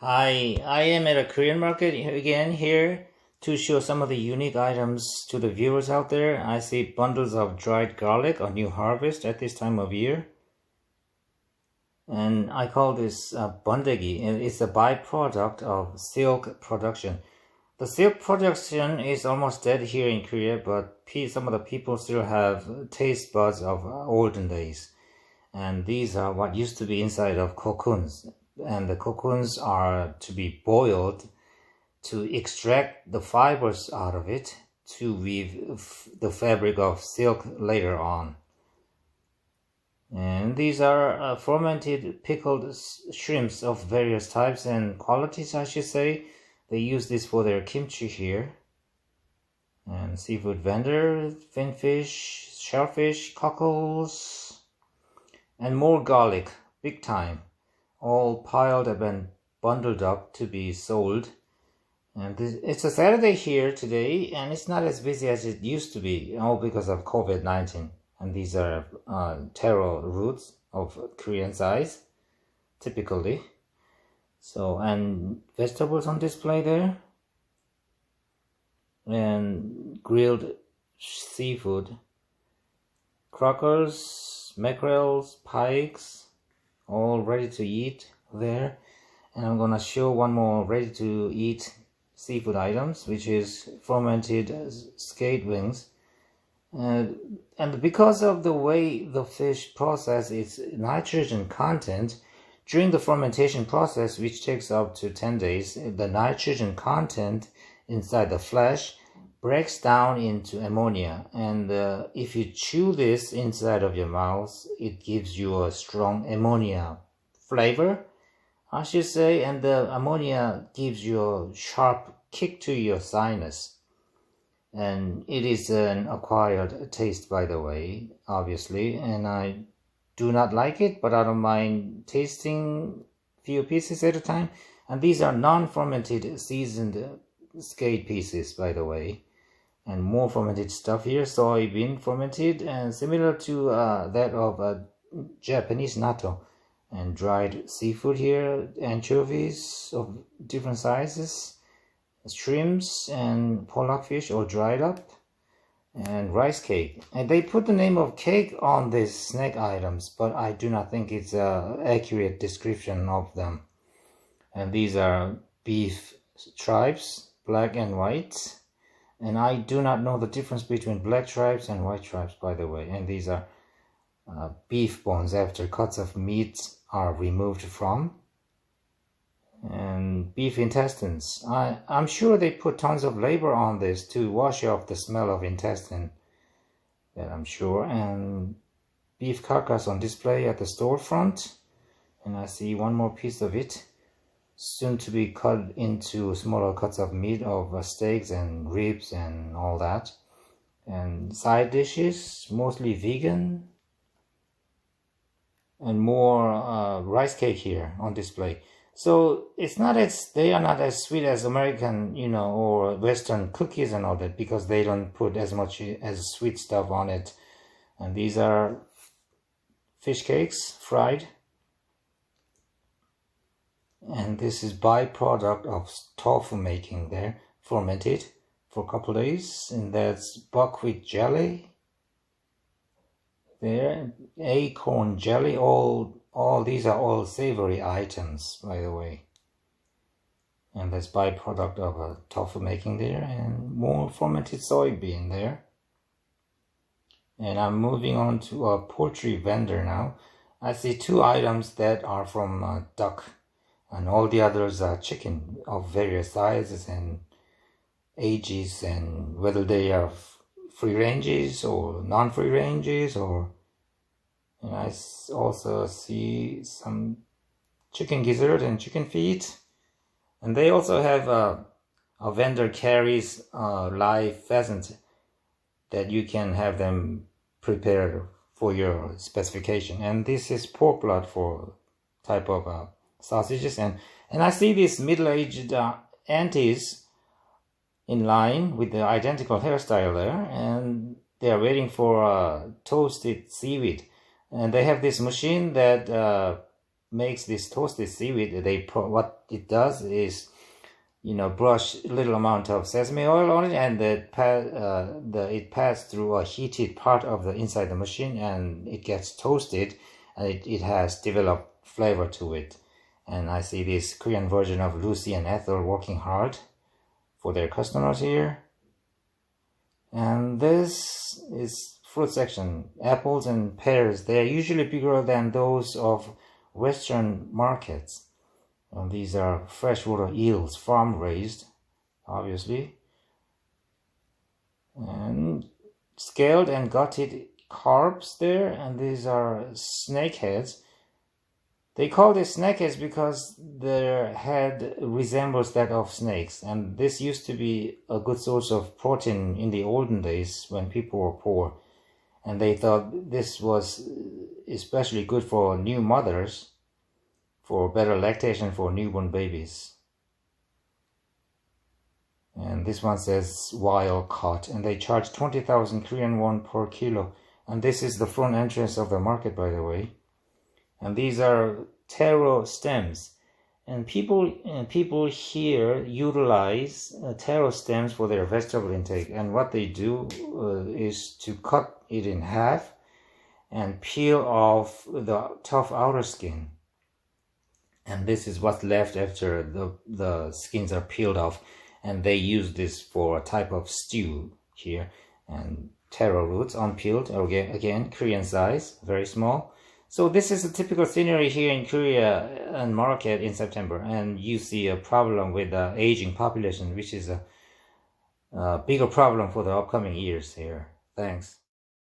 Hi, I am at a Korean market again here to show some of the unique items to the viewers out there. I see bundles of dried garlic on new harvest at this time of year. And I call this bundegi. It's a byproduct of silk production. The silk production is almost dead here in Korea, but some of the people still have taste buds of olden days. And these are what used to be inside of cocoons. And the cocoons are to be boiled to extract the fibers out of it to weave the fabric of silk later on. And these are fermented pickled shrimps of various types and qualities, I should say. They use this for their kimchi here. And seafood vendor, finfish, shellfish, cockles, and more garlic, big time, all piled up and bundled up to be sold. And it's a Saturday here today, and it's not as busy as it used to be, all because of COVID-19. And these are taro roots of Korean size, typically. So, and vegetables on display there. And grilled seafood. Crackers, mackerels, pikes, all ready to eat there. And I'm gonna show one more ready to eat seafood items, which is fermented skate wings. And because of the way the fish process its nitrogen content during the fermentation process, which takes up to 10 days, the nitrogen content inside the flesh breaks down into ammonia. And if you chew this inside of your mouth, it gives you a strong ammonia flavor, I should say, and the ammonia gives you a sharp kick to your sinus. And it is an acquired taste, by the way, obviously, and I do not like it, but I don't mind tasting few pieces at a time. And these are non-fermented seasoned skate pieces, by the way, and more fermented stuff here, soybean fermented, and similar to that of Japanese natto. And dried seafood here, anchovies of different sizes, shrimps and pollock fish all dried up, and rice cake. And they put the name of cake on these snack items, but I do not think it's an accurate description of them. And these are beef stripes, black and white. And I do not know the difference between black stripes and white stripes, by the way. And these are beef bones after cuts of meat are removed from. And beef intestines. I'm sure they put tons of labor on this to wash off the smell of intestine, that I'm sure. And beef carcass on display at the storefront. And I see one more piece of it, soon to be cut into smaller cuts of meat of steaks and ribs and all that. And side dishes, mostly vegan. And more rice cake here on display. So it's not they are not as sweet as American, or Western cookies and all that, because they don't put as much as sweet stuff on it. And these are fish cakes, fried. And this is byproduct of tofu making there, fermented for a couple days. And that's buckwheat jelly there, acorn jelly, all these are all savory items, by the way. And that's byproduct of a tofu making there, and more fermented soybean there. And I'm moving on to a poultry vendor now. I see two items that are from duck, and all the others are chicken of various sizes and ages, and whether they are free ranges or non-free ranges, and I also see some chicken gizzard and chicken feet. And they also have a vendor carries live pheasant that you can have them prepared for your specification. And this is pork blood for type of sausages. And I see these middle-aged aunties in line with the identical hairstyle there, and they are waiting for toasted seaweed. And they have this machine that makes this toasted seaweed, what it does is, brush a little amount of sesame oil on it, and it passes through a heated part of the inside the machine, and it gets toasted, and it has developed flavor to it. And I see this Korean version of Lucy and Ethel working hard for their customers here. And this is fruit section. Apples and pears, they are usually bigger than those of Western markets. And these are freshwater eels, farm raised, obviously. And scaled and gutted carbs there, and these are snakeheads. They call this snakeheads because their head resembles that of snakes, and this used to be a good source of protein in the olden days when people were poor, and they thought this was especially good for new mothers, for better lactation for newborn babies. And this one says wild caught, and they charge 20,000 Korean won per kilo. And this is the front entrance of the market, by the way. And these are taro stems. And people here utilize taro stems for their vegetable intake. And what they do is to cut it in half and peel off the tough outer skin. And this is what's left after the skins are peeled off. And they use this for a type of stew here. And taro roots, unpeeled, again, Korean size, very small. So this is a typical scenery here in Korea and market in September. And you see a problem with the aging population, which is a bigger problem for the upcoming years here. Thanks.